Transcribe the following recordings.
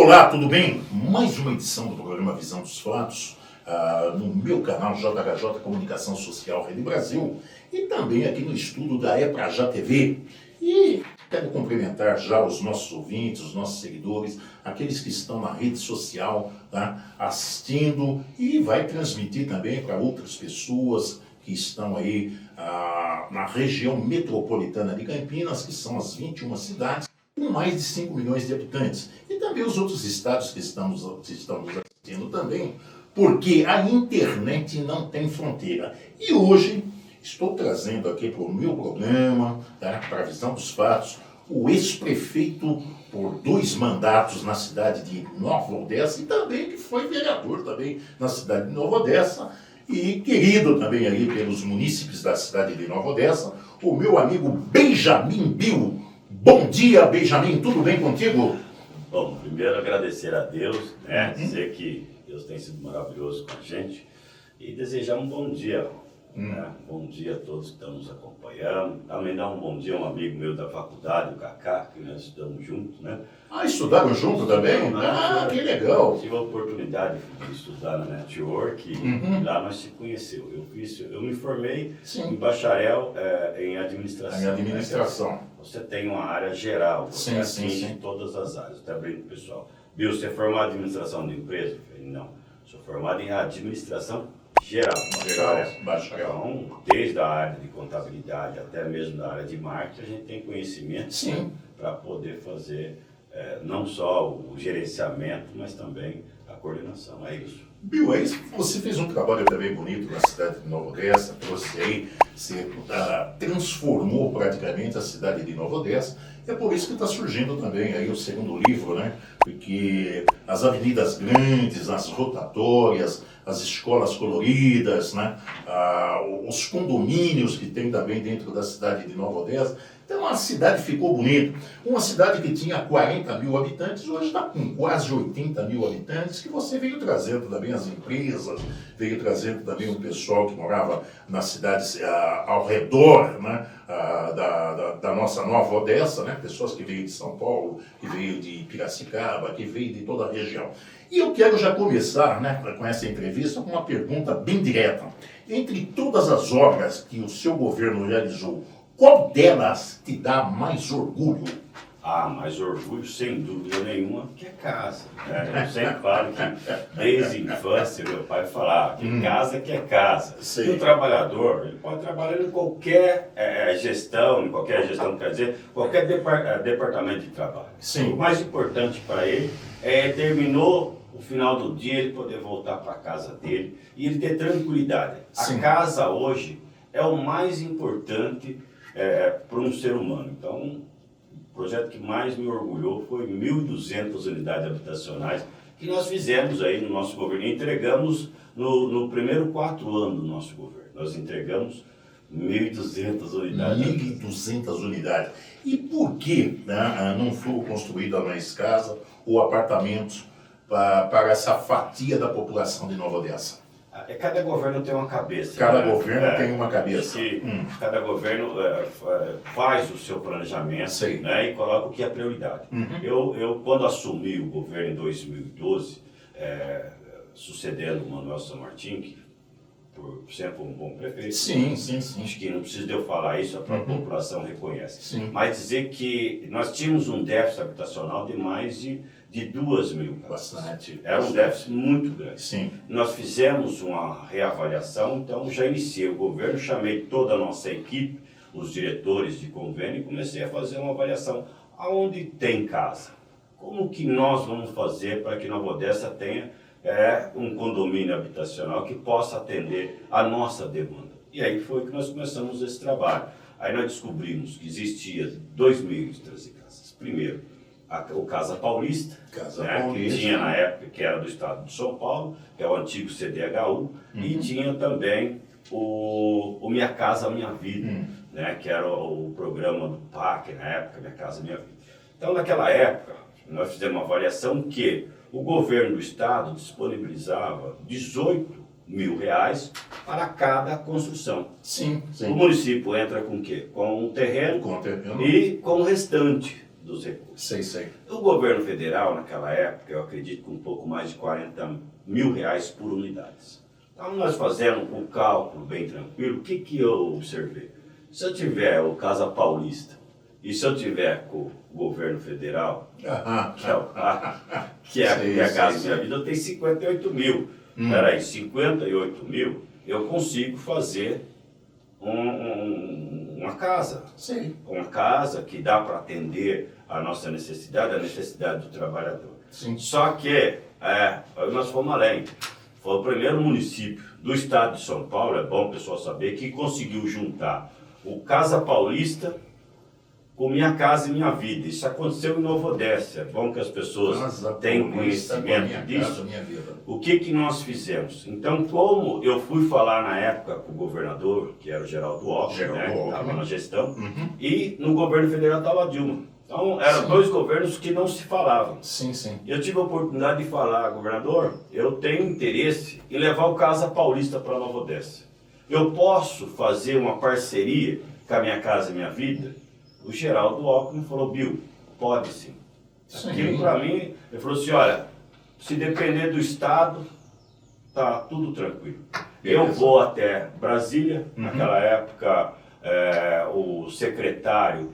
Olá, tudo bem? Mais uma edição do programa Visão dos Fatos, no meu canal JHJ Comunicação Social Rede Brasil e também aqui no estúdio da Eprajá TV. E quero cumprimentar já os nossos ouvintes, os nossos seguidores, aqueles que estão na rede social, tá, assistindo, e vai transmitir também para outras pessoas que estão aí na região metropolitana de Campinas, que são as 21 cidades, com mais de 5 milhões de habitantes. E também os outros estados que estamos assistindo também, porque a internet não tem fronteira. E hoje estou trazendo aqui para o meu programa, tá, para a Visão dos Fatos, o ex-prefeito por 2 mandatos na cidade de Nova Odessa e também que foi vereador também na cidade de Nova Odessa e querido também aí pelos munícipes da cidade de Nova Odessa, o meu amigo Benjamin Bill. Bom dia, Benjamin, tudo bem contigo? Bom, primeiro agradecer a Deus, né? Dizer que Deus tem sido maravilhoso com a gente e desejar um bom dia. Né? Bom dia a todos que estão nos acompanhando. Também dar um bom dia a um amigo meu da faculdade, o Cacá, que nós estudamos juntos, né? Estudaram junto também? Que legal! Tive a oportunidade de estudar na Network e lá nós se conheceu. Eu me formei em bacharel em administração. Em administração. Né? Você tem uma área geral, você atinge todas as áreas. Até brinco com o pessoal. Bill, você é formado em administração de empresa? Eu falei, não, sou formado em administração geral. Bacharel. Então, desde a área de contabilidade até mesmo da área de marketing, a gente tem conhecimento para poder fazer não só o gerenciamento, mas também a coordenação. É isso. Bill, aí você fez um trabalho também bonito na cidade de Nova Odessa, trouxe aí, você transformou praticamente a cidade de Nova Odessa. É por isso que está surgindo também aí o segundo livro, né? Porque as avenidas grandes, as rotatórias, as escolas coloridas, né? Os condomínios que tem também dentro da cidade de Nova Odessa. Então a cidade ficou bonita. Uma cidade que tinha 40 mil habitantes, hoje está com quase 80 mil habitantes, que você veio trazendo também as empresas, veio trazendo também o pessoal que morava nas cidades ao redor, né, da nossa Nova Odessa, né, pessoas que veio de São Paulo, que veio de Piracicaba, que veio de toda a região. E eu quero já começar, né, com essa entrevista com uma pergunta bem direta. Entre todas as obras que o seu governo realizou, qual delas te dá mais orgulho? Mais orgulho, sem dúvida nenhuma, que é casa. Né? Eu sempre falo que desde a infância meu pai falava que casa que é casa. Sim. E o trabalhador, ele pode trabalhar em qualquer gestão, quer dizer, qualquer departamento de trabalho. Sim. O mais importante para ele terminou o final do dia, ele poder voltar para a casa dele e ele ter tranquilidade. Sim. A casa hoje é o mais importante para um ser humano. Então, o projeto que mais me orgulhou foi 1.200 unidades habitacionais que nós fizemos aí no nosso governo. Entregamos no primeiro 4 anos do nosso governo. Nós entregamos 1.200 unidades. 1.200 unidades. E por que não foram construídas mais casas ou apartamentos para essa fatia da população de Nova Odessa? Cada governo tem uma cabeça. Cada governo tem uma cabeça. Cada governo faz o seu planejamento, né, e coloca o que é prioridade. Eu, quando assumi o governo em 2012, sucedendo o Manuel San Martín, que sempre um bom prefeito. Sim. Acho que não precisa de eu falar isso, a própria população reconhece. Sim. Mas dizer que nós tínhamos um déficit habitacional de mais de 2.000 casas. Bastante. Era um déficit muito grande. Sim. Nós fizemos uma reavaliação, então já iniciei o governo, chamei toda a nossa equipe, os diretores de convênio, e comecei a fazer uma avaliação. Aonde tem casa? Como que nós vamos fazer para que Nova Odessa tenha um condomínio habitacional que possa atender a nossa demanda? E aí foi que nós começamos esse trabalho. Aí nós descobrimos que existia 2 meios de trazer casas. Primeiro, o Casa Paulista, que tinha na época, que era do estado de São Paulo, que é o antigo CDHU, e tinha também o Minha Casa Minha Vida, né, que era o programa do PAC, na época, Minha Casa Minha Vida. Então, naquela época, nós fizemos uma avaliação que o governo do estado disponibilizava 18 mil reais para cada construção. Sim. O município entra com o quê? Com o terreno, Com o terreno. e com o restante. dos recursos. Sei. O governo federal, naquela época, eu acredito que um pouco mais de R$ 40.000 por unidades. Então, nós fazendo um cálculo bem tranquilo, o que eu observei? Se eu tiver o Casa Paulista e se eu tiver com o governo federal, que é a Casa Minha Vida, eu tenho 58 mil. Peraí, 58 mil, eu consigo fazer uma casa. Sim. Uma casa que dá para atender a nossa necessidade, a necessidade do trabalhador. Sim. Só que nós fomos além. Foi o primeiro município do estado de São Paulo, é bom o pessoal saber, que conseguiu juntar o Casa Paulista com Minha Casa e Minha Vida. Isso aconteceu em Nova Odessa. É bom que as pessoas tenham conhecimento disso. O que nós fizemos? Então, como eu fui falar na época com o governador, que era o Geraldo Alckmin, né, que estava na gestão, e no governo federal estava a Dilma. Então, eram dois governos que não se falavam. Sim. Eu tive a oportunidade de falar, governador, eu tenho interesse em levar o Casa Paulista para Nova Odessa. Eu posso fazer uma parceria com a Minha Casa e Minha Vida? O Geraldo Alckmin falou, Bill, pode sim. Aquilo para mim, ele falou assim, olha, se depender do Estado, tá tudo tranquilo. Beleza. Eu vou até Brasília, naquela época, o secretário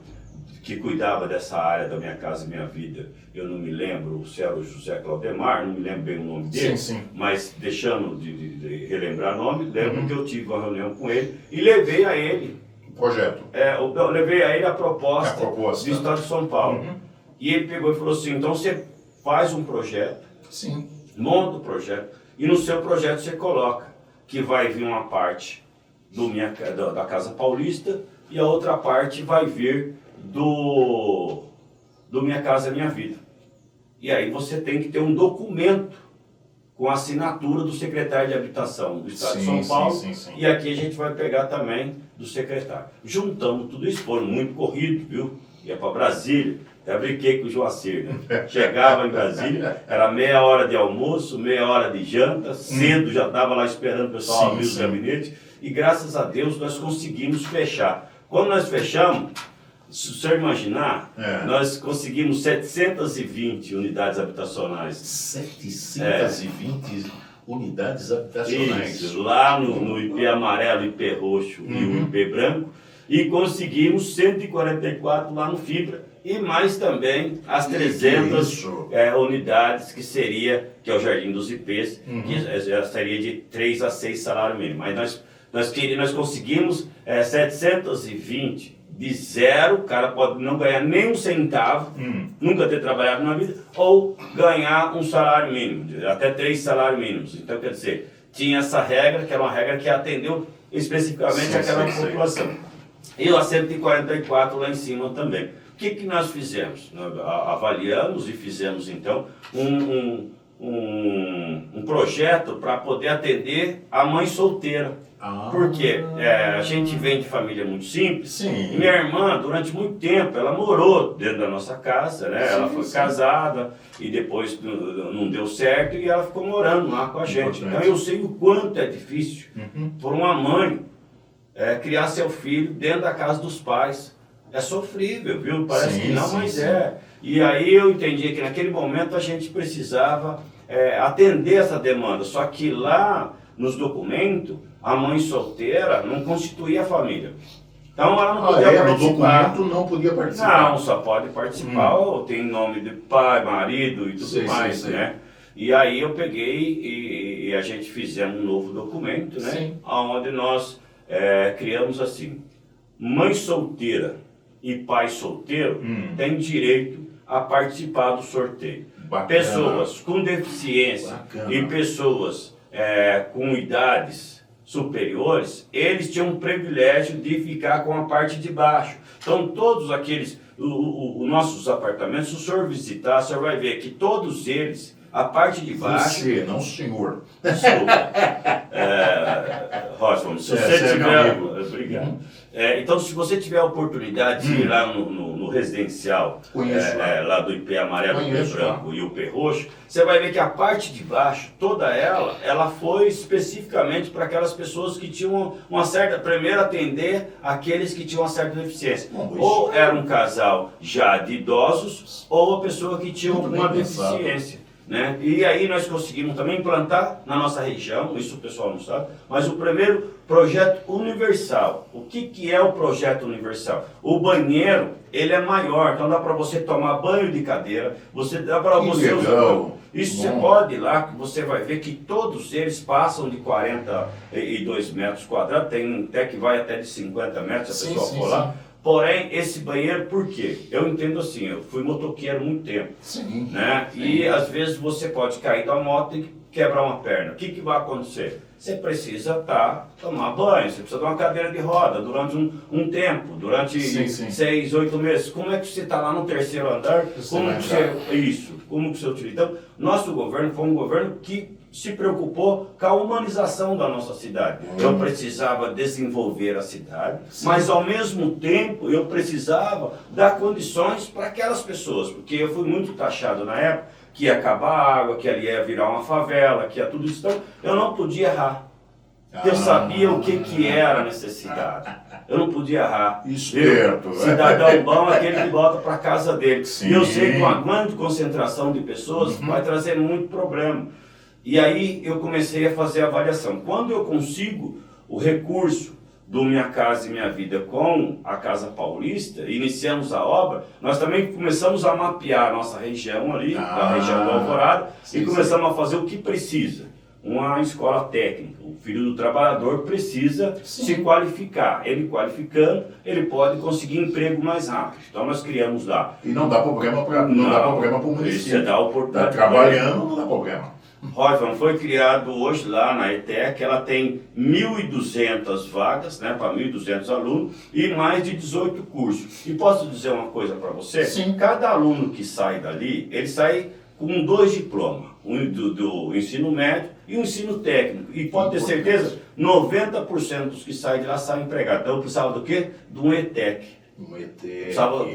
que cuidava dessa área da Minha Casa e Minha Vida, eu não me lembro, se era o José Claudemar, não me lembro bem o nome dele, mas deixando de relembrar o nome, lembro que eu tive uma reunião com ele e levei a ele projeto. Eu levei a ele a proposta do Estado de São Paulo. E ele pegou e falou assim, então você faz um projeto, monta o projeto, e no seu projeto você coloca que vai vir uma parte da Casa Paulista e a outra parte vai vir do Minha Casa Minha Vida. E aí você tem que ter um documento com a assinatura do secretário de Habitação do Estado de São Paulo. E aqui a gente vai pegar também do secretário. Juntamos tudo isso, foram muito corrido, viu? Ia para Brasília, até brinquei com o Joacir, né? Chegava em Brasília, era meia hora de almoço, meia hora de janta, cedo já estava lá esperando o pessoal abrir os gabinetes, e graças a Deus nós conseguimos fechar. Quando nós fechamos, se você imaginar, nós conseguimos 720 unidades habitacionais. 720 unidades habitacionais. Isso, lá no IP amarelo, IP roxo e o IP branco. E conseguimos 144 lá no Fibra. E mais também as 300 unidades que é o Jardim dos IPs, que já seria de 3 a 6 salário mínimo. Mas nós conseguimos 720 de zero, o cara pode não ganhar nem um centavo, nunca ter trabalhado na vida, ou ganhar um salário mínimo, até 3 salários mínimos. Então, quer dizer, tinha essa regra, que era uma regra que atendeu especificamente aquela população. E a 144 lá em cima também. O que nós fizemos? Nós avaliamos e fizemos, então, um projeto para poder atender a mãe solteira. Porque a gente vem de família muito simples. E minha irmã, durante muito tempo, ela morou dentro da nossa casa, né? Ela foi casada e depois não deu certo e ela ficou morando lá com a gente. Então eu sei o quanto é difícil por uma mãe criar seu filho dentro da casa dos pais. É sofrível, viu? Parece que não, mas é. E aí eu entendi que naquele momento a gente precisava atender essa demanda. Só que lá nos documentos, a mãe solteira não constituía a família. Então ela não podia participar. No documento não podia participar. Não, só pode participar, ou tem nome de pai, marido e tudo mais, né? E aí eu peguei e a gente fizemos um novo documento, né? Onde nós criamos assim, mãe solteira e pai solteiro têm direito a participar do sorteio. Bacana. Pessoas com deficiência e pessoas com idades superiores, eles tinham um privilégio de ficar com a parte de baixo. Então todos aqueles, os nossos apartamentos, se o senhor visitar, o senhor vai ver que todos eles, a parte de baixo... Você, não o senhor. Desculpa. Rosman, se você é meu tiver... amigo. Obrigado. Então, se você tiver a oportunidade de ir lá no residencial, Conheço lá do IP amarelo, Conheço IP branco e o IP roxo, você vai ver que a parte de baixo, toda ela foi especificamente para aquelas pessoas que tinham uma certa... Primeiro, atender aqueles que tinham uma certa deficiência. Ou era um casal já de idosos, ou a pessoa que tinha alguma deficiência. Né? E aí nós conseguimos também implantar na nossa região, isso o pessoal não sabe, mas o primeiro projeto universal. O que é o projeto universal? O banheiro, ele é maior, então dá para você tomar banho de cadeira, você dá para você usar. Isso você pode ir lá, que você vai ver que todos eles passam de 42 metros quadrados, tem até que vai até de 50 metros, se a pessoa for lá. Porém, esse banheiro, por quê? Eu entendo assim, eu fui motoqueiro há muito tempo. Sim. Né? Sim. E às vezes você pode cair da moto e quebrar uma perna. O que vai acontecer? Você precisa tomar banho, você precisa de uma cadeira de roda durante um tempo, durante 6, 8 meses. Como é que você está lá no terceiro andar? Como que você utiliza? Então, nosso governo foi um governo que se preocupou com a humanização da nossa cidade. Eu precisava desenvolver a cidade, mas ao mesmo tempo eu precisava dar condições para aquelas pessoas, porque eu fui muito taxado na época que ia acabar a água, que ali ia virar uma favela, que ia tudo isso. Então, eu não podia errar. Eu sabia o que era a necessidade. Eu não podia errar. Esperto. Cidadão bom é aquele que volta para casa dele. Sim. E eu sei que uma grande concentração de pessoas vai trazer muito problema. E aí eu comecei a fazer a avaliação. Quando eu consigo o recurso do Minha Casa e Minha Vida com a Casa Paulista, iniciamos a obra, nós também começamos a mapear a nossa região ali, a região do Alvorada, e começamos a fazer o que precisa. Uma escola técnica. O filho do trabalhador precisa se qualificar. Ele qualificando, ele pode conseguir emprego mais rápido. Então nós criamos lá. E não dá problema para o município. Você dá oportunidade. Está trabalhando, não dá problema. Rosman, foi criado hoje lá na ETEC, ela tem 1.200 vagas, né, para 1.200 alunos e mais de 18 cursos. E posso dizer uma coisa para você? Sim. Cada aluno que sai dali, ele sai com 2 diplomas, um do ensino médio e um ensino técnico. E pode ter certeza, 90% dos que saem de lá saem empregados. Então eu precisava do quê? De um ETEC.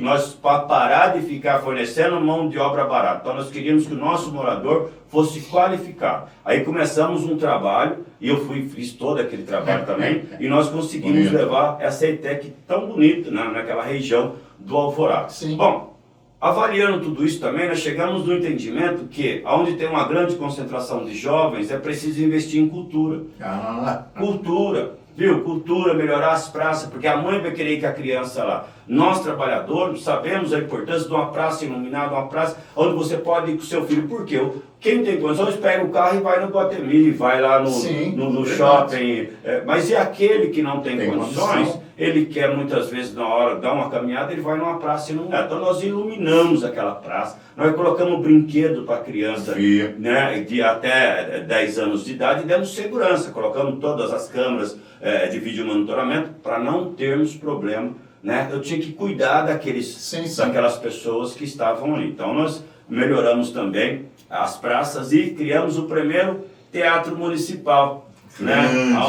Nós, para parar de ficar fornecendo mão de obra barata, então nós queríamos que o nosso morador fosse qualificado. Aí começamos um trabalho, e eu fiz todo aquele trabalho também, e nós conseguimos levar essa ETEC tão bonita naquela região do Alvorada. Sim. Bom, avaliando tudo isso também, nós chegamos no entendimento que, onde tem uma grande concentração de jovens, é preciso investir em cultura. Cultura. Viu? Cultura, melhorar as praças, porque a mãe vai querer que a criança lá. Nós, trabalhadores, sabemos a importância de uma praça iluminada, uma praça onde você pode ir com o seu filho. Por quê? Quem tem condições pega o carro e vai no Guatemi, vai lá no shopping. Mas e aquele que não tem condições, ele quer muitas vezes, na hora de dar uma caminhada, ele vai numa praça iluminada. Então nós iluminamos aquela praça, nós colocamos brinquedo para a criança, né, de até 10 anos de idade, e demos segurança, colocamos todas as câmeras de vídeo monitoramento para não termos problema. Né? Eu tinha que cuidar daquelas pessoas que estavam ali. Então nós melhoramos também as praças e criamos o primeiro teatro municipal, né?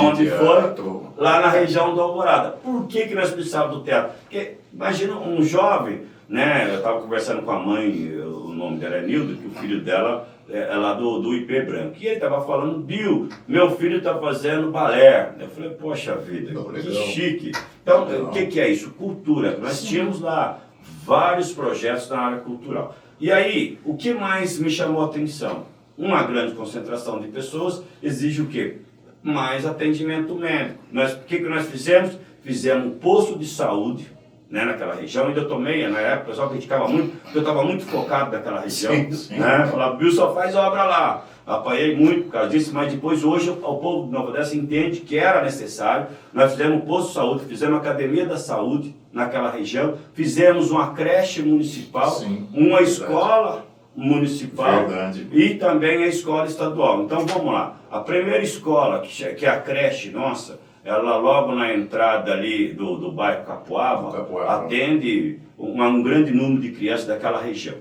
Onde foi lá na região do Alvorada. Por que nós precisávamos do teatro? Porque imagina um jovem, né? Eu estava conversando com a mãe, o nome dela é Nilda, que o filho dela é lá do IP branco. E ele estava falando, Bill, meu filho está fazendo balé. Eu falei, poxa vida, que chique. Então, o que é isso? Cultura. Nós tínhamos lá vários projetos na área cultural. E aí, o que mais me chamou a atenção? Uma grande concentração de pessoas exige o quê? Mais atendimento médico. O que nós fizemos? Fizemos um posto de saúde, né, naquela região. Ainda eu tomei, na época o pessoal criticava muito, porque eu estava muito focado naquela região. Né? Falava, Bill, só faz obra lá. Apanhei muito por causa disso, mas depois hoje o povo de Nova Odessa entende que era necessário. Nós fizemos um posto de saúde, fizemos uma academia da saúde naquela região, fizemos uma creche municipal, uma escola municipal e também a escola estadual. Então vamos lá, a primeira escola, que é a creche nossa, ela logo na entrada ali do bairro Capoava, atende um grande número de crianças daquela região.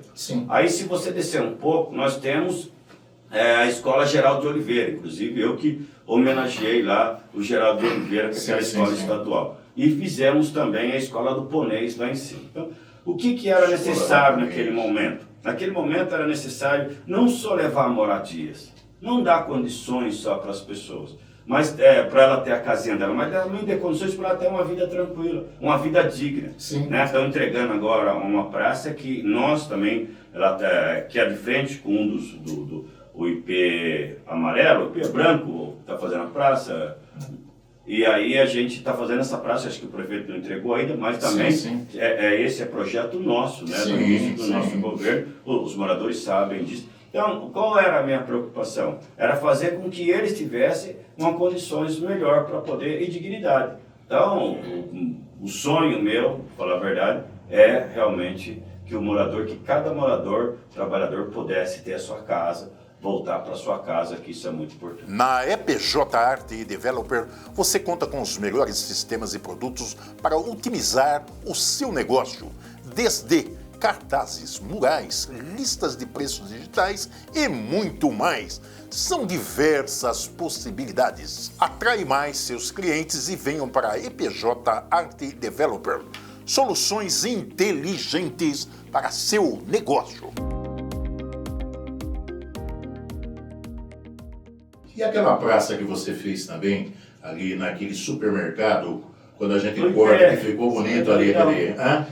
Aí se você descer um pouco, nós temos a Escola Geraldo de Oliveira, inclusive eu que homenageei lá o Geraldo de Oliveira, que é aquela escola estadual. E fizemos também a Escola do Ponês lá em cima. Então, o que era necessário naquele momento? Naquele momento era necessário não só levar moradias, não dar condições só para as pessoas, mas para ela ter a casinha dela, mas também ter condições para ela ter uma vida tranquila, uma vida digna. Né? Estão entregando agora uma praça que nós também, que é de frente com um o IP amarelo, o IP branco está fazendo a praça, e aí a gente está fazendo essa praça, acho que o prefeito não entregou ainda, mas também esse é projeto nosso, né, do início do nosso governo, os moradores sabem disso. Então, qual era a minha preocupação? Era fazer com que eles tivessem uma condições melhor para poder, e dignidade. Então, o sonho meu, para falar a verdade, é realmente que cada morador, trabalhador, pudesse ter a sua casa, voltar para sua casa, que isso é muito importante. Na EPJ Arte e Developer, você conta com os melhores sistemas e produtos para otimizar o seu negócio, desde cartazes, murais, listas de preços digitais e muito mais. São diversas possibilidades. Atrai mais seus clientes e venham para a EPJ Arte Developer. Soluções inteligentes para seu negócio. E aquela praça que você fez também, ali naquele supermercado, quando a gente corta, que ficou bonito ali.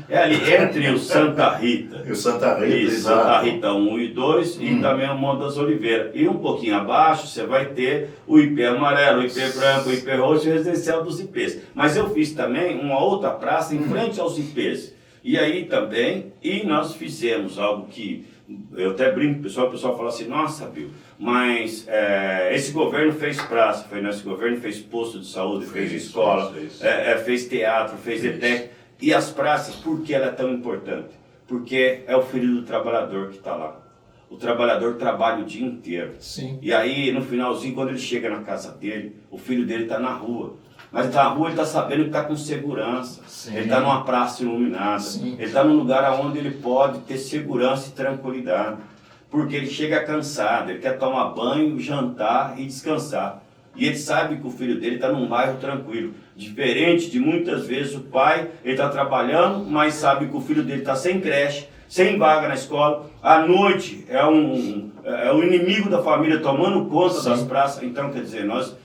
É ali entre o Santa Rita. E o Santa Rita, e Santa Rita 1 e 2 e também o Monte das Oliveiras. E um pouquinho abaixo você vai ter o IP amarelo, o IP branco, o IP roxo e o residencial dos IPs. Mas eu fiz também uma outra praça em frente aos IPs. E aí também, nós fizemos algo que eu até brinco, o pessoal fala assim, nossa, Bill, mas esse governo fez praça, esse governo fez posto de saúde, fez escola, fez teatro, fez ETEC. E as praças, por que ela é tão importante? Porque é o filho do trabalhador que está lá. O trabalhador trabalha o dia inteiro. Sim. E aí, no finalzinho, quando ele chega na casa dele, o filho dele está na rua. Mas na rua ele está sabendo que está com segurança. Sim. Ele está numa praça iluminada. Sim. Ele está num lugar onde ele pode ter segurança e tranquilidade. Porque ele chega cansado, ele quer tomar banho, jantar e descansar. E ele sabe que o filho dele está num bairro tranquilo. Diferente de muitas vezes o pai, ele está trabalhando, mas sabe que o filho dele está sem creche, sem vaga na escola. À noite é o inimigo da família tomando conta das praças. Então, quer dizer, nós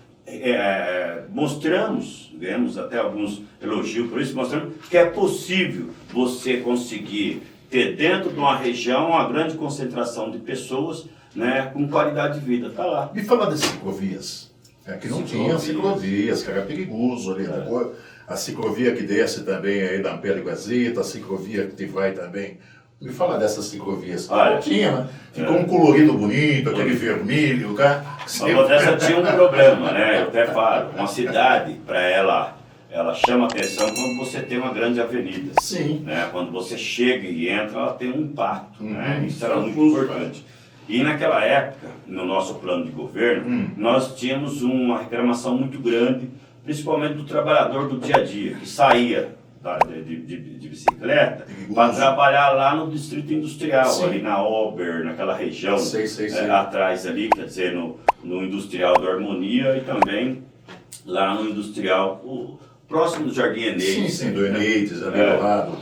vemos até alguns elogios por isso, mostrando que é possível você conseguir ter dentro de uma região uma grande concentração de pessoas, né, com qualidade de vida. Está lá. Me fala das ciclovias. Aqui não tinha ciclovias, que era perigoso ali. A ciclovia que desce também aí da Ampere Gazeta, a ciclovia que vai também. Me fala dessas ciclovias. Olha, não tinha, né? Ficou um colorido bonito, aquele vermelho, cara. A Odessa tinha um problema, né? Eu até falo, uma cidade, para ela chama atenção quando você tem uma grande avenida. Sim. Né? Quando você chega e entra, ela tem um impacto. Né? Isso era muito importante. E naquela época, no nosso plano de governo, nós tínhamos uma reclamação muito grande, principalmente do trabalhador do dia a dia, que saía de bicicleta para trabalhar lá no distrito industrial, sim, ali na Ober, naquela região, atrás ali, quer dizer, no industrial do Harmonia e também lá no industrial, próximo do Jardim Eneides. Sim, do Eneides, ali do lado.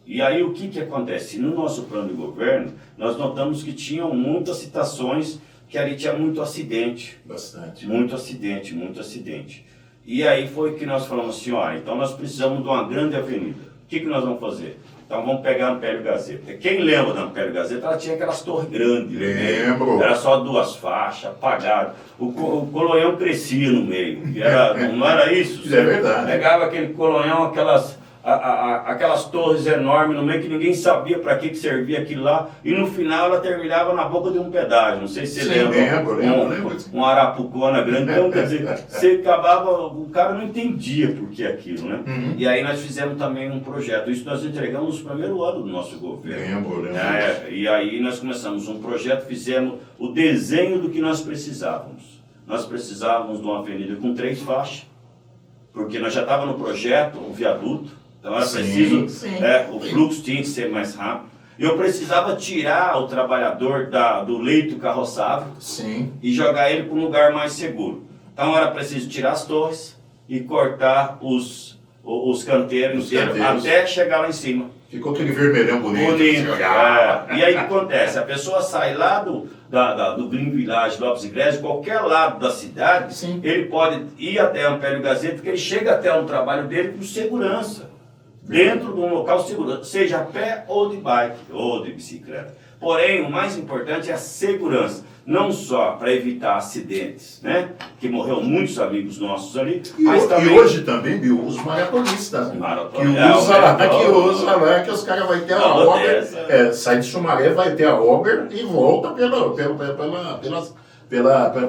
E aí o que acontece? No nosso plano de governo, nós notamos que tinham muitas citações que ali tinha muito acidente. Bastante. Muito acidente. E aí foi que nós falamos assim, olha, então nós precisamos de uma grande avenida. O que nós vamos fazer? Então vamos pegar a Ampere Gazeta. Quem lembra da Ampere Gazeta? Ela tinha aquelas torres grandes. Lembro. Era só 2 faixas, apagado. O colonhão crescia no meio. Não era isso? Isso é verdade. Pegava aquele colonhão, aquelas torres enormes no meio que ninguém sabia para que servia aquilo lá, e no final ela terminava na boca de um pedágio. Não sei se você lembra. Lembro. Um arapucona grande. Então, quer dizer, você acabava, o cara não entendia por que aquilo, né? E aí nós fizemos também um projeto. Isso nós entregamos no primeiro ano do nosso governo. Lembro. E aí nós começamos um projeto, fizemos o desenho do que nós precisávamos. Nós precisávamos de uma avenida com 3 faixas, porque nós já estávamos no projeto, o viaduto. Então era preciso, o fluxo tinha que ser mais rápido. Eu precisava tirar o trabalhador do leito carroçável Sim. e jogar ele para um lugar mais seguro. Então era preciso tirar as torres e cortar os canteiros inteiros até chegar lá em cima. Ficou aquele vermelhão bonito. Bonito. E aí o que acontece? A pessoa sai lá do Green Village, Lopes Igreja, qualquer lado da cidade, Sim. ele pode ir até a Ampélio Gazeta, porque ele chega até o trabalho dele com segurança. Dentro de um local seguro, seja a pé ou de bike, ou de bicicleta. Porém, o mais importante é a segurança. Não só para evitar acidentes, né? Que morreu muitos amigos nossos ali, mas também... E hoje também, Bill, os maratonistas, né? Que usa lá, que os caras vão ter a Uber, sai de Sumaré, vai ter a Uber e volta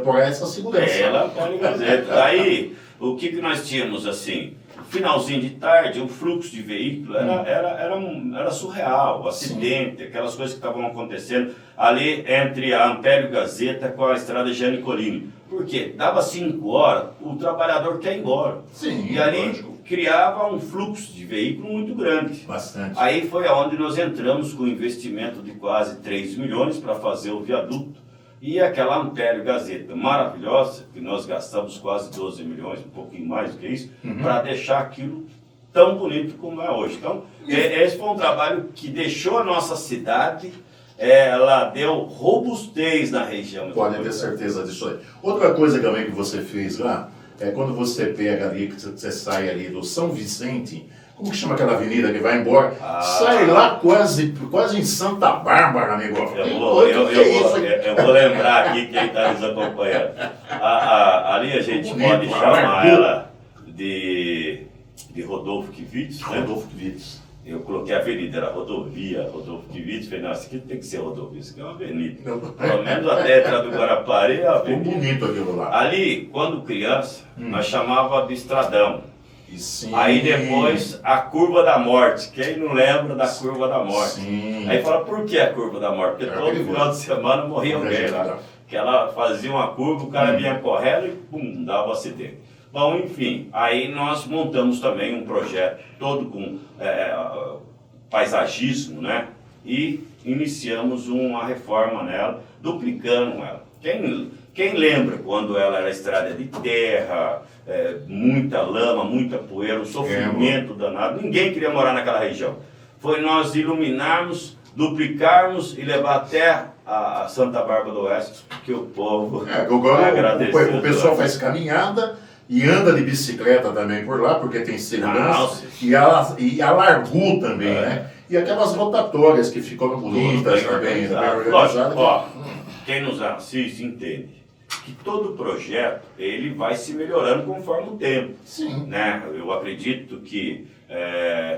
por essa segurança. Pela Gazeta. Aí, o que nós tínhamos assim? Finalzinho de tarde, o fluxo de veículo era surreal, o acidente, aquelas coisas que estavam acontecendo ali entre a Ampélio Gazeta com a estrada Jane Colini. Por quê? Dava 5 horas, o trabalhador quer ir embora. Sim, e ali lógico. Criava um fluxo de veículo muito grande. Bastante. Aí foi aonde nós entramos com um investimento de quase 3 milhões para fazer o viaduto. E aquela Ampélio Gazeta maravilhosa, que nós gastamos quase 12 milhões, um pouquinho mais do que isso, para deixar aquilo tão bonito como é hoje. Então, esse foi um trabalho que deixou a nossa cidade, ela deu robustez na região. Pode ter certeza disso aí. Outra coisa também que você fez lá, é quando você pega ali, que você sai ali do São Vicente, como que chama aquela avenida que vai embora? Sai lá quase em Santa Bárbara, amigo. Eu vou lembrar aqui quem está nos acompanhando. Ali a gente pode chamar ela de Rodolfo Kivitz, né? Rodolfo Kivitz. Eu coloquei a avenida, era rodovia, Rodolfo Kivitz, falei, nossa, aqui tem que ser rodovia, isso aqui é uma avenida. Pelo menos até entrar do Guarapari é uma avenida. Ficou bonito aquilo lá. Ali, quando criança, nós chamava de Estradão. Sim. Aí depois a curva da morte. Quem não lembra da curva da morte? Sim. Aí fala, por que a curva da morte? Porque todo final de semana morria alguém lá. Que ela fazia uma curva, o cara vinha correndo e pum, dava um acidente. Bom, enfim, aí nós montamos também um projeto todo com paisagismo, né? E iniciamos uma reforma nela, duplicando ela. Quem lembra quando ela era estrada de terra, muita lama, muita poeira, um sofrimento danado, ninguém queria morar naquela região. Foi nós iluminarmos, duplicarmos e levar até a Santa Bárbara do Oeste, que o povo agradeceu. O pessoal faz caminhada e anda de bicicleta também por lá, porque tem segurança. E alargou também, né? E aquelas rotatórias que ficam bonitas também, bem organizadas. Quem nos assiste entende que todo projeto ele vai se melhorando conforme o tempo. Sim. Né? Eu acredito que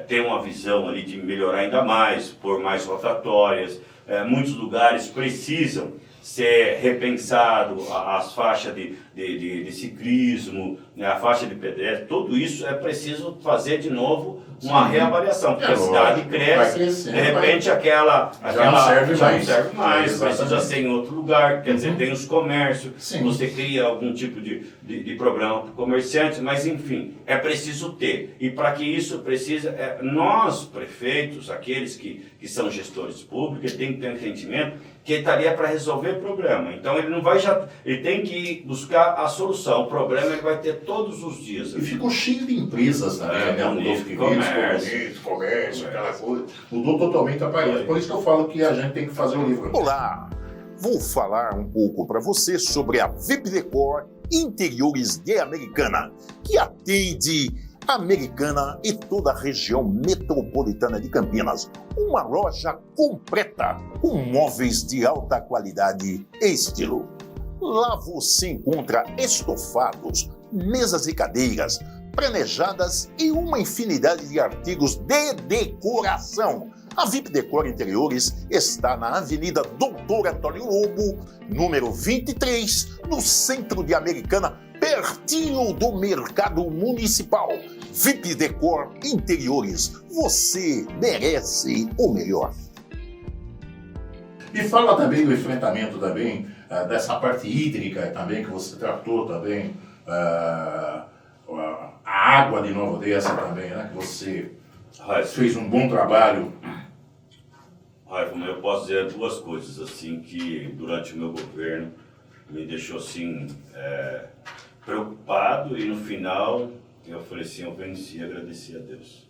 tem uma visão ali de melhorar ainda mais, por mais rotatórias. Muitos lugares precisam ser repensado, as faixas de ciclismo, né, a faixa de pedestre, tudo isso é preciso fazer de novo uma reavaliação, porque a cidade cresce, de repente aquela já não serve mais, precisa ser em outro lugar, quer dizer, tem os comércios, Sim. você cria algum tipo de problema para o comerciante, mas enfim, é preciso ter. E para que isso precisa, nós, prefeitos, aqueles que são gestores públicos, têm que ter um entendimento que ele estaria para resolver o problema. Então ele não vai ele tem que ir buscar a solução. O problema ele vai ter todos os dias. E ficou cheio de empresas também, né? Comércio, aquela coisa. Mudou totalmente a parede. Por isso que eu falo que a gente tem que fazer um livro. Olá! Vou falar um pouco para você sobre a VIP Decor Interiores de Americana, que atende Americana e toda a região metropolitana de Campinas. Uma loja completa com móveis de alta qualidade e estilo. Lá você encontra estofados, mesas e cadeiras, planejadas e uma infinidade de artigos de decoração. A VIP Decor Interiores está na Avenida Doutor Antônio Lobo, número 23, no centro de Americana, pertinho do Mercado Municipal. VIP Decor Interiores, você merece o melhor. E fala também do enfrentamento também, dessa parte hídrica também, que você tratou também, a água de Nova Odessa também, né? Que você fez um bom trabalho Rafa, eu posso dizer duas coisas assim que durante o meu governo me deixou assim preocupado, e no final eu falei assim, eu venci e agradeci a Deus.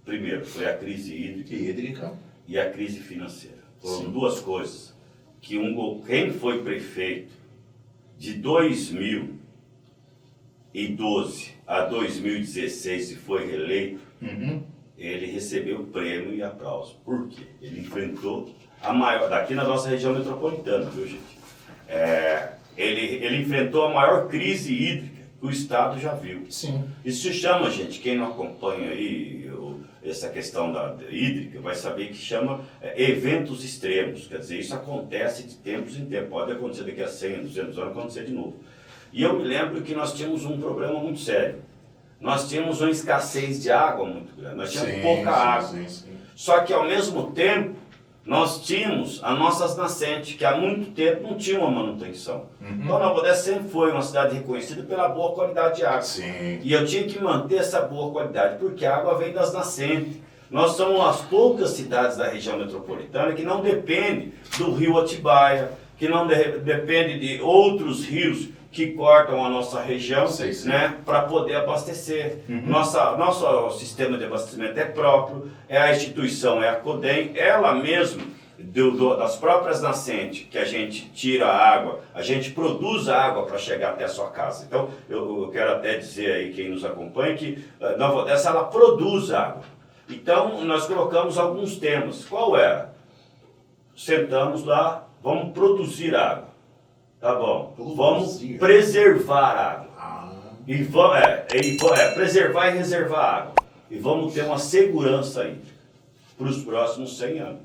Primeiro foi a crise hídrica e a crise financeira. Foram duas coisas que quem foi prefeito de 2012 a 2016 e foi reeleito, ele recebeu prêmio e aplauso. Por quê? Ele enfrentou a maior, daqui na nossa região metropolitana, viu, gente? Ele enfrentou a maior crise hídrica que o Estado já viu. Sim. Isso se chama, gente, quem não acompanha aí essa questão da hídrica vai saber que chama eventos extremos. Quer dizer, isso acontece de tempos em tempos. Pode acontecer daqui a 100, 200 anos, acontecer de novo. E eu me lembro que nós tínhamos um problema muito sério. Nós tínhamos uma escassez de água muito grande. Nós tínhamos pouca água. Só que, ao mesmo tempo, nós tínhamos as nossas nascentes, que há muito tempo não tinham uma manutenção. Então, Nova Odessa sempre foi uma cidade reconhecida pela boa qualidade de água. Sim. E eu tinha que manter essa boa qualidade, porque a água vem das nascentes. Nós somos as poucas cidades da região metropolitana que não dependem do rio Atibaia, que não depende de outros rios que cortam a nossa região, né, para poder abastecer. Nosso sistema de abastecimento é próprio, a instituição é a CODEM, ela mesma, das próprias nascentes, que a gente tira a água, a gente produz a água para chegar até a sua casa. Então, eu quero até dizer aí, quem nos acompanha, que Nova Odessa, ela produz água. Então, nós colocamos alguns temas. Qual era? Sentamos lá, vamos produzir água. Tá bom, vamos preservar água. Preservar e reservar água. E vamos ter uma segurança hídrica para os próximos 100 anos.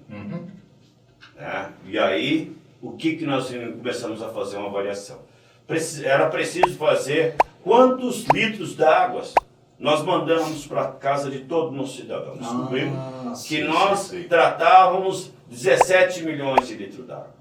E aí, o que nós começamos a fazer uma avaliação? Era preciso fazer quantos litros d'água nós mandamos para a casa de todo o nosso cidadão. Descobrimos que nós tratávamos 17 milhões de litros d'água.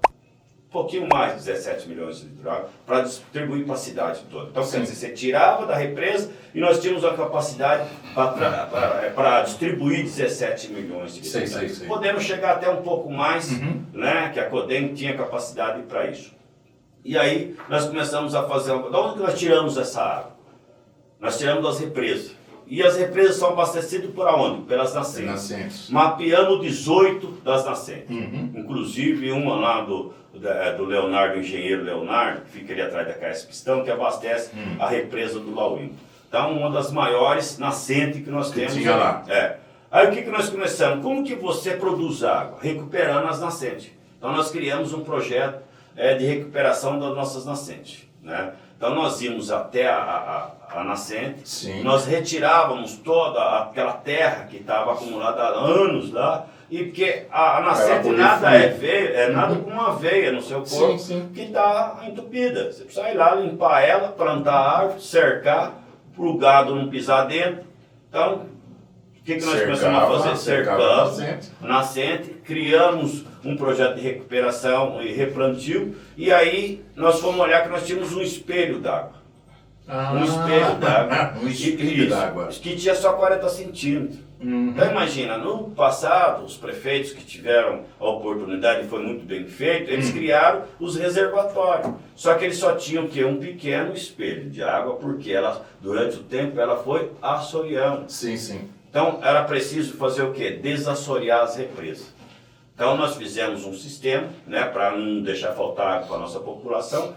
Um pouquinho mais de 17 milhões de litros d'água para distribuir para a cidade toda. Então, quer dizer, você tirava da represa e nós tínhamos a capacidade para distribuir 17 milhões de litros d'água. Podemos chegar até um pouco mais, né, que a CODEM tinha capacidade para isso. E aí, nós começamos a fazer... De onde nós tiramos essa água? Nós tiramos das represas. E as represas são abastecidas por onde? Pelas nascentes. Mapeamos 18 das nascentes. Inclusive uma lá do Leonardo, o engenheiro Leonardo, que fica ali atrás da KS Pistão, que abastece a represa do Lauíno. Então, uma das maiores nascentes que nós temos. Tinha lá. Aí o que nós começamos? Como que você produz água? Recuperando as nascentes. Então, nós criamos um projeto de recuperação das nossas nascentes, né? Então nós íamos até a nascente, nós retirávamos toda aquela terra que estava acumulada há anos lá, e porque a nascente nada é nada como uma veia no seu corpo que está entupida. Você precisa ir lá, limpar ela, plantar a árvore, cercar, para o gado não pisar dentro. Então, o que nós começamos a fazer? Cercamos a nascente, criamos um projeto de recuperação e replantio, e aí nós fomos olhar que nós tínhamos um espelho d'água. Um espelho d'água. Um espelho d'água. Que tinha só 40 centímetros. Então imagina, no passado, os prefeitos que tiveram a oportunidade, e foi muito bem feito, eles criaram os reservatórios. Só que eles só tinham que um pequeno espelho de água, porque ela, durante o tempo ela foi assoreando. Então era preciso fazer o quê? Desassorear as represas. Então nós fizemos um sistema, né, para não deixar faltar água para a nossa população,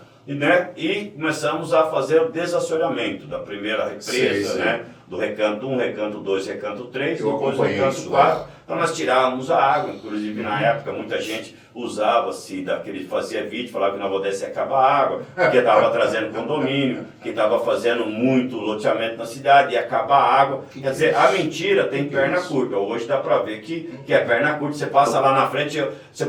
e começamos a fazer o desassoreamento da primeira represa, né, do recanto 1, recanto 2, recanto 3, depois do recanto 4. Então nós tirávamos a água, inclusive na época muita gente usava-se daquele, fazia vídeo, falava que Nova Odessa ia acabar a água, que estava trazendo condomínio, que estava fazendo muito loteamento na cidade, ia acabar a água. Quer dizer, a mentira tem perna curta. Hoje dá para ver que é perna curta. Você passa lá na frente, você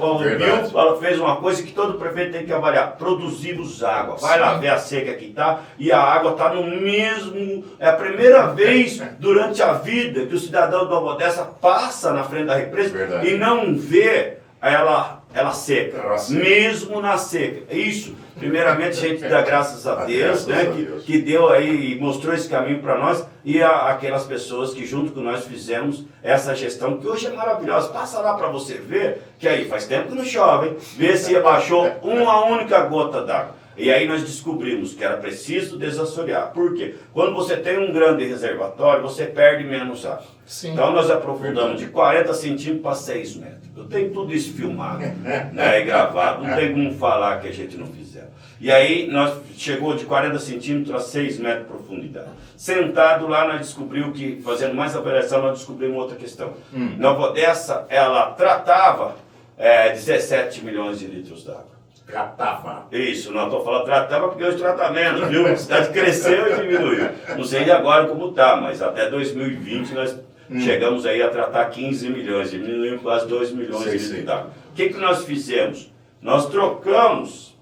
fez uma coisa que todo prefeito tem que avaliar. Produzimos água. Vai lá ver a seca que está, e a água está no mesmo... É a primeira vez durante a vida que o cidadão de Nova Odessa passa na frente da represa e não vê ela ela seca, Ela seca. mesmo na seca. Isso, primeiramente a gente dá graças a Deus, Graças né, a Deus. que deu aí e mostrou esse caminho para nós e aquelas pessoas que junto com nós fizemos essa gestão, que hoje é maravilhosa. Passa lá para você ver, que aí faz tempo que não chove, hein? Vê se abaixou uma única gota d'água. E aí nós descobrimos que era preciso desassorear. Por quê? Quando você tem um grande reservatório, você perde menos água. Sim. Então nós aprofundamos de 40 centímetros para 6 metros. Eu tenho tudo isso filmado, né, e gravado. Não tem como falar que a gente não fizer. E aí nós chegou de 40 centímetros a 6 metros de profundidade. Sentado lá, nós descobrimos que, fazendo mais avaliação, nós descobrimos outra questão. Nova Odessa, ela tratava 17 milhões de litros d'água. Tratava. Isso, não estou falando tratava porque hoje trata menos, viu? A cidade cresceu e diminuiu. Não sei agora como está, mas até 2020 nós chegamos aí a tratar 15 milhões, diminuímos quase 2 milhões de litros d'água. O que nós fizemos? Nós trocamos,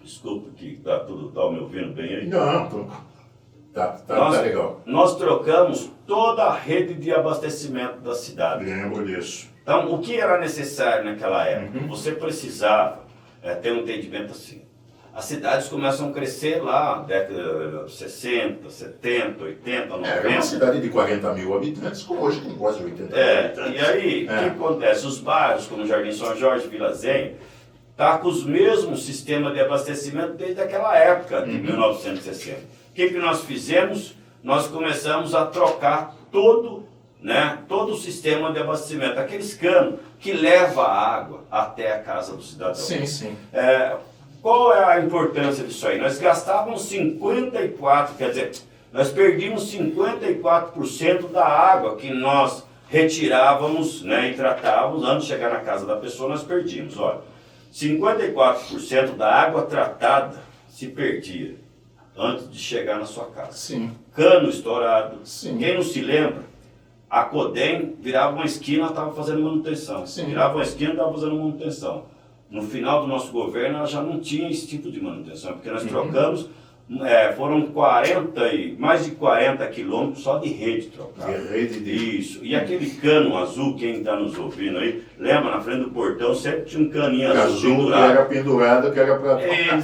desculpa que está me ouvindo bem aí? Não, tá legal. Nós trocamos toda a rede de abastecimento da cidade. Lembro disso. Então, o que era necessário naquela época? Você precisava ter um entendimento assim. As cidades começam a crescer lá, década de 60, 70, 80, 90. É uma cidade de 40 mil habitantes, como hoje tem quase 80 mil habitantes. E aí, o que acontece? Os bairros, como Jardim São Jorge, Vila Zenha, tá com os mesmos sistemas de abastecimento desde aquela época, de 1960. O que nós fizemos? Nós começamos a trocar todo o sistema de abastecimento, aqueles canos que levam a água até a casa do cidadão. Sim. Qual é a importância disso aí? Nós gastávamos nós perdíamos 54% da água que nós retirávamos, e tratávamos antes de chegar na casa da pessoa, nós perdíamos. Olha, 54% da água tratada se perdia antes de chegar na sua casa. Sim. Cano estourado. Sim. Quem não se lembra, a Codem virava uma esquina, estava fazendo manutenção. Sim. Virava uma esquina, estava fazendo manutenção. No final do nosso governo, ela já não tinha esse tipo de manutenção, porque nós trocamos, foram mais de 40 quilômetros só de rede trocada. De rede. Isso. E aquele cano azul, quem está nos ouvindo aí, lembra, na frente do portão, sempre tinha um caninho azul Que pendurado. era pendurado, que era para Eu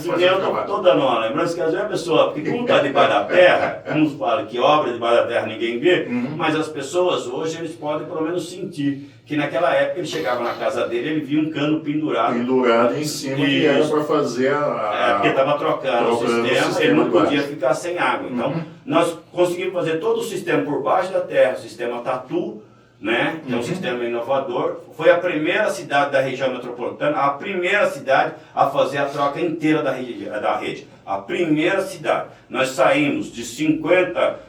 estou dando uma lembrança que às vezes a pessoa, porque como está debaixo da terra, uns falam que obra debaixo da terra ninguém vê, mas as pessoas hoje eles podem pelo menos sentir que naquela época ele chegava na casa dele, ele via um cano pendurado. Pendurado em cima, que era para fazer porque estava trocando o sistema, ele não podia ficar sem água. Então, nós conseguimos fazer todo o sistema por baixo da terra, o sistema Tatu, que é um sistema inovador. Foi a primeira cidade da região metropolitana, a primeira cidade a fazer a troca inteira da rede. A primeira cidade. Nós saímos de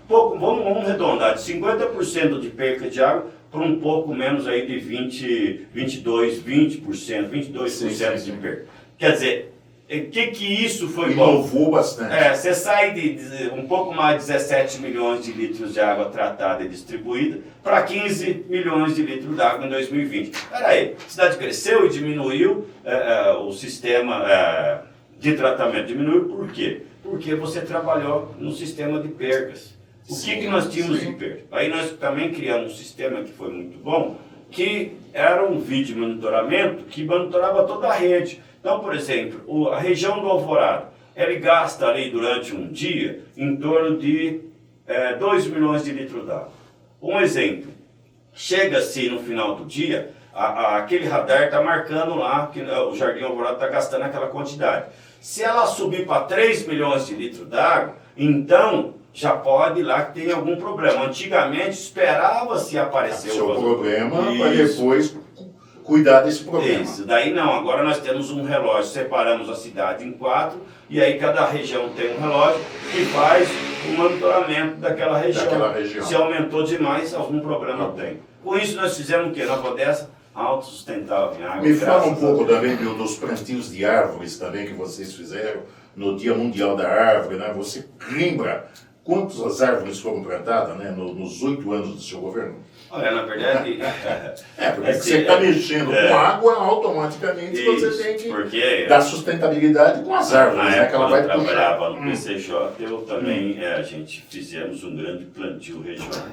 vamos arredondar, de 50% de perca de água para um pouco menos aí de 22% de perda. Quer dizer, o que isso foi bom? Inovou bastante. Você sai de um pouco mais de 17 milhões de litros de água tratada e distribuída para 15 milhões de litros de água em 2020. Espera aí, a cidade cresceu e diminuiu o sistema de tratamento. Diminuiu por quê? Porque você trabalhou no sistema de percas. O que nós tínhamos de perda? Aí nós também criamos um sistema que foi muito bom, que era um vídeo monitoramento que monitorava toda a rede. Então, por exemplo, a região do Alvorada, ele gasta ali durante um dia em torno de 2 milhões de litros d'água. Um exemplo, chega-se no final do dia, aquele radar está marcando lá que o Jardim Alvorada está gastando aquela quantidade. Se ela subir para 3 milhões de litros d'água, então já pode ir lá que tem algum problema. Antigamente esperava-se aparecer o problema para depois cuidar desse problema. Isso, daí não, agora nós temos um relógio, separamos a cidade em 4 e aí cada região tem um relógio que faz o monitoramento daquela região. Se aumentou demais, algum problema tem. Com isso nós fizemos o quê? Nova Odessa, autossustentável em água. Me fala um pouco também dos plantios de árvores também que vocês fizeram no Dia Mundial da Árvore, Você lembra quantas árvores foram plantadas, nos 8 anos do seu governo? Olha, na verdade... porque você está mexendo com água, automaticamente você tem que dar sustentabilidade com as árvores, que ela vai puxar. Eu trabalhava no PCJ, eu também, a gente fizemos um grande plantio regional.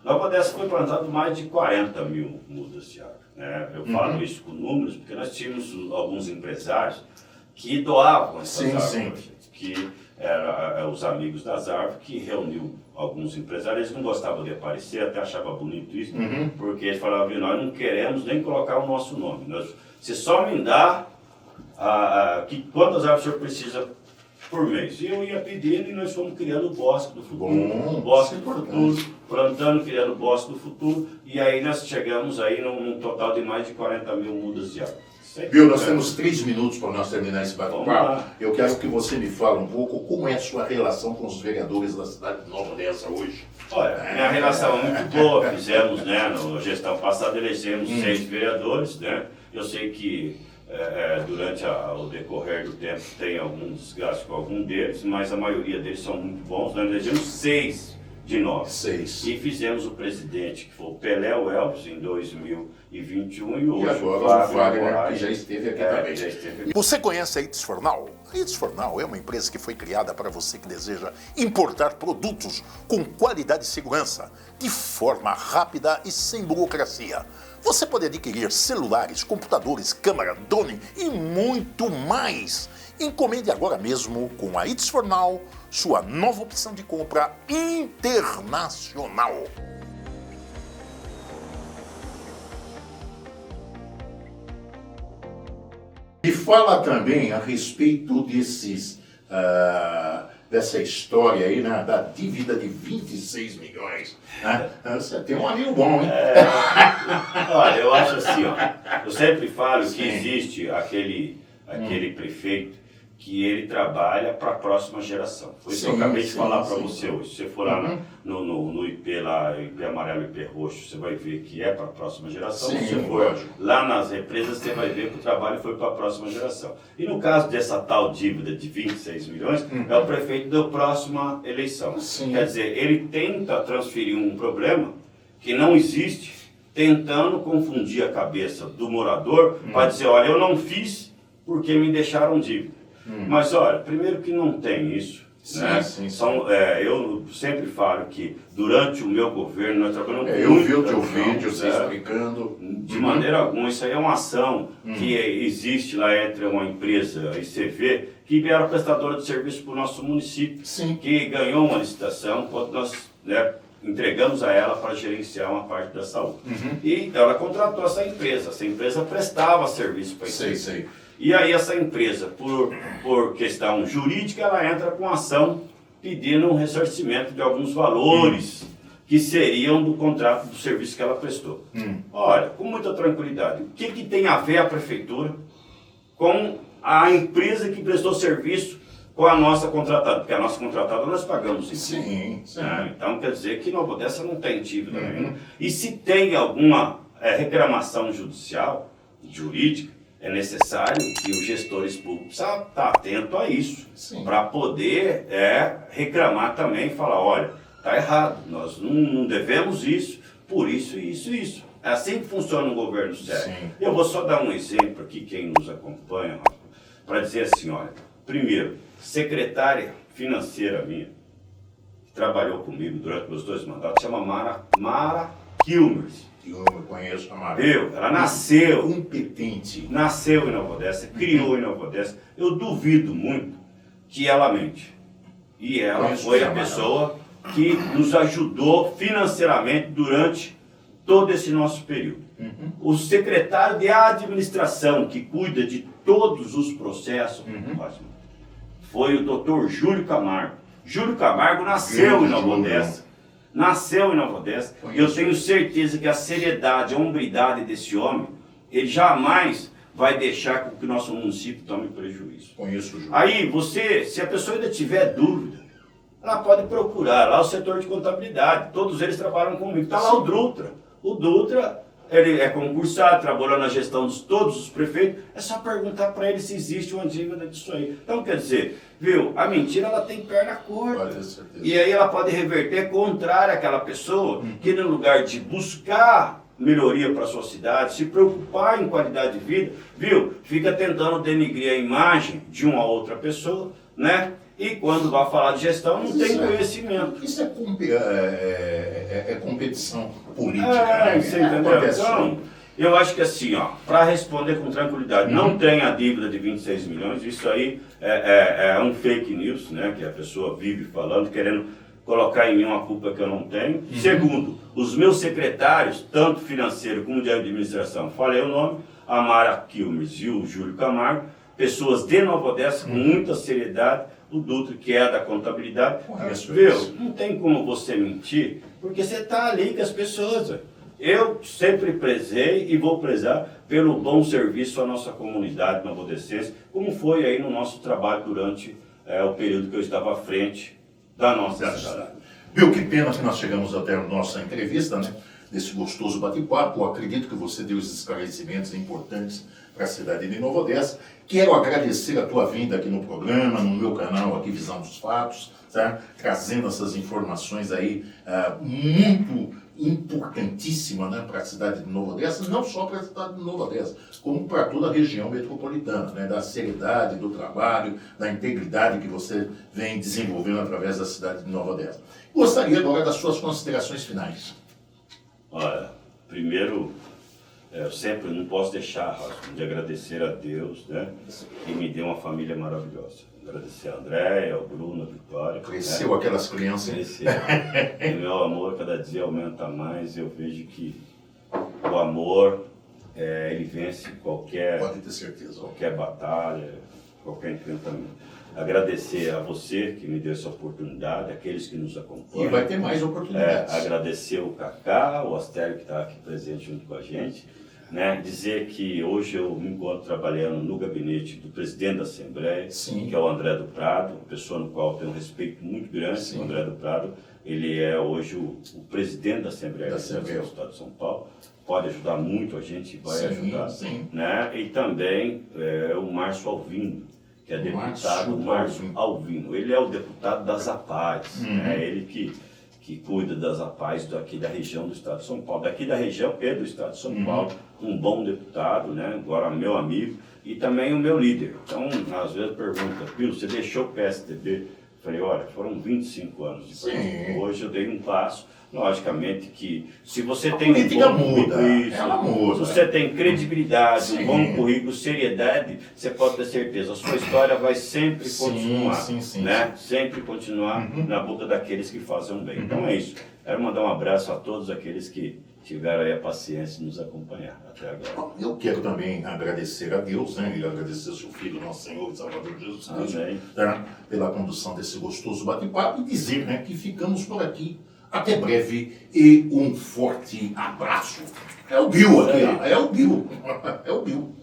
Nova Odessa foi plantado mais de 40 mil mudas de árvore. né? Eu falo isso com números porque nós tínhamos alguns empresários que doavam essas árvores, que eram os amigos das árvores, que reuniu alguns empresários. Eles não gostavam de aparecer, até achava bonito isso, porque eles falavam: viu, nós não queremos nem colocar o nosso nome, você só me dá quantas árvores o senhor precisa por mês. E eu ia pedindo e nós fomos criando o Bosque do Futuro, Bosque do Futuro, plantando, criando o Bosque do Futuro, e aí nós chegamos aí num total de mais de 40 mil mudas de árvore. Viu, nós temos 3 minutos para nós terminar esse bate-papo. Eu quero que você me fale um pouco como é a sua relação com os vereadores da cidade de Nova Odessa hoje. Olha, minha relação é muito boa. Fizemos, né, na gestão passada, elegemos 6 vereadores, né? Eu sei que durante o decorrer do tempo tem algum desgaste com algum deles, mas a maioria deles são muito bons. Nós elegemos 6 de 9. 6. E fizemos o presidente, que foi o Pelé Welps, em 2021, e hoje E agora o Wagner, Moraes, que já esteve aqui também. já esteve aqui. Você conhece a Itz Fornal? A Itz Fornal é uma empresa que foi criada para você que deseja importar produtos com qualidade e segurança, de forma rápida e sem burocracia. Você pode adquirir celulares, computadores, câmera, drone e muito mais. Encomende agora mesmo com a Itz Fornal sua nova opção de compra internacional. E fala também a respeito dessa história aí, né, da dívida de 26 milhões. Né? Você tem um amigo bom, hein? Olha, eu acho assim, eu sempre falo que existe aquele prefeito que ele trabalha para a próxima geração. Foi isso que eu acabei de falar para você hoje. Se você for lá no IP, lá, IP amarelo e IP roxo, você vai ver que é para a próxima geração. Se você for lá nas represas, você vai ver que o trabalho foi para a próxima geração. E no caso dessa tal dívida de 26 milhões, é o prefeito da próxima eleição. Quer dizer, ele tenta transferir um problema que não existe, tentando confundir a cabeça do morador para dizer: olha, eu não fiz porque me deixaram dívida. Mas olha, primeiro que não tem isso. Né? Eu sempre falo que durante o meu governo nós trabalhamos muito. Eu vi o teu vídeo, você explicando. De maneira alguma, isso aí é uma ação que existe lá entre uma empresa e CV, que era prestadora de serviço para o nosso município, que ganhou uma licitação, quando nós entregamos a ela para gerenciar uma parte da saúde. E então ela contratou essa empresa prestava serviço para isso. E aí essa empresa, por questão jurídica, ela entra com ação pedindo um ressarcimento de alguns valores que seriam do contrato do serviço que ela prestou. Olha, com muita tranquilidade, o que tem a ver a prefeitura com a empresa que prestou serviço com a nossa contratada? Porque a nossa contratada nós pagamos em então quer dizer que Nova Odessa não tem dívida nenhuma. E se tem alguma reclamação judicial, jurídica, é necessário que os gestores públicos estejam atentos a isso, para poder reclamar também e falar: olha, está errado, nós não devemos isso, por isso, isso. É assim que funciona um governo sério. Eu vou só dar um exemplo aqui, quem nos acompanha, para dizer assim: olha, primeiro, secretária financeira minha, que trabalhou comigo durante meus 2 mandatos, chama Mara Kilmers. Eu conheço a Mara. Ela nasceu. Competente. Nasceu em Nova Odessa, criou em Nova Odessa. Eu duvido muito que ela mente. E ela foi a pessoa que nos ajudou financeiramente durante todo esse nosso período. O secretário de administração, que cuida de todos os processos, foi o doutor Júlio Camargo. Júlio Camargo nasceu em Nova Odessa. Eu tenho certeza que a seriedade, a hombridade desse homem, ele jamais vai deixar com que o nosso município tome prejuízo. Conheço o Júlio. Aí se a pessoa ainda tiver dúvida, ela pode procurar lá o setor de contabilidade. Todos eles trabalham comigo. Está lá o Dutra. O Dutra, ele é concursado, trabalhou na gestão de todos os prefeitos. É só perguntar para ele se existe uma dívida disso aí. Então, quer dizer, viu, a mentira ela tem perna curta. E aí ela pode reverter contrária àquela pessoa que, no lugar de buscar melhoria para a sua cidade, se preocupar em qualidade de vida, viu, fica tentando denigrir a imagem de uma outra pessoa, né? E quando vai falar de gestão, não tem conhecimento. Isso é competição política. Você entendeu? Então, Eu acho que assim, ó, para responder com tranquilidade, não tem a dívida de 26 milhões, isso aí é um fake news, né, que a pessoa vive falando, querendo colocar em mim uma culpa que eu não tenho. Segundo, os meus secretários, tanto financeiro como de administração, falei o nome, a Mara Quilmes e o Júlio Camargo, pessoas de Nova Odessa com muita seriedade, o Dutra, que é da contabilidade. Viu? Não tem como você mentir, porque você está ali com as pessoas. Eu sempre prezei e vou prezar pelo bom serviço à nossa comunidade novodescense, como foi aí no nosso trabalho durante o período que eu estava à frente da nossa cidade. Viu, que pena que nós chegamos até a nossa entrevista, né? Desse gostoso bate-papo. Acredito que você deu os esclarecimentos importantes para a cidade de Nova Odessa. Quero agradecer a tua vinda aqui no programa, no meu canal aqui Visão dos Fatos, tá? Trazendo essas informações aí muito importantíssimas, né, para a cidade de Nova Odessa, não só para a cidade de Nova Odessa, como para toda a região metropolitana, né, da seriedade, do trabalho, da integridade que você vem desenvolvendo através da cidade de Nova Odessa. Gostaria agora das suas considerações finais. Olha, primeiro, eu sempre não posso deixar, Rasco, de agradecer a Deus, né, que me deu uma família maravilhosa. Agradecer a Andréia, ao Bruno, a Vitória. Cresceu, né? Aquelas crianças. Cresceu. E meu amor cada dia aumenta mais. Eu vejo que o amor, ele vence Pode ter certeza. qualquer batalha, qualquer enfrentamento. Agradecer a você que me deu essa oportunidade, aqueles que nos acompanham. E vai ter mais oportunidades. Agradecer o Cacá, o Astério que está aqui presente junto com a gente. Né, dizer que hoje eu me encontro trabalhando no gabinete do presidente da Assembleia, Sim. que é o André do Prado, pessoa no qual eu tenho um respeito muito grande. Sim. O André do Prado, ele é hoje o presidente da Assembleia do Assembleia. Estado de São Paulo, pode ajudar muito a gente, vai Sim, ajudar. sim. Né? E também o Márcio Alvino, que é deputado Márcio Alvino. Ele é o deputado das APAES, né? Ele que cuida das APAES daqui da região do Estado de São Paulo, daqui da região e do Estado de São Paulo, um bom deputado, né? Agora meu amigo e também o meu líder. Então, às vezes pergunta, Pio, você deixou o PSDB? Eu falei, olha, foram 25 anos de partido. Hoje eu dei um passo. Logicamente que se você tem política um bom muda, currículo, ela muda. se você tem credibilidade, Sim. um bom currículo, seriedade, você pode ter certeza, a sua história vai sempre continuar, sim, né? Sempre continuar na boca daqueles que fazem o bem. Então é isso. Quero mandar um abraço a todos aqueles que tiveram aí a paciência de nos acompanhar até agora. Bom, eu quero também agradecer a Deus, né, e agradecer ao seu Filho, nosso Senhor e Salvador Jesus Cristo, Amém. tá, pela condução desse gostoso bate-papo e dizer, né, que ficamos por aqui. Até breve e um forte abraço. É o Bill aqui, ó. É o Bill. É o Bill.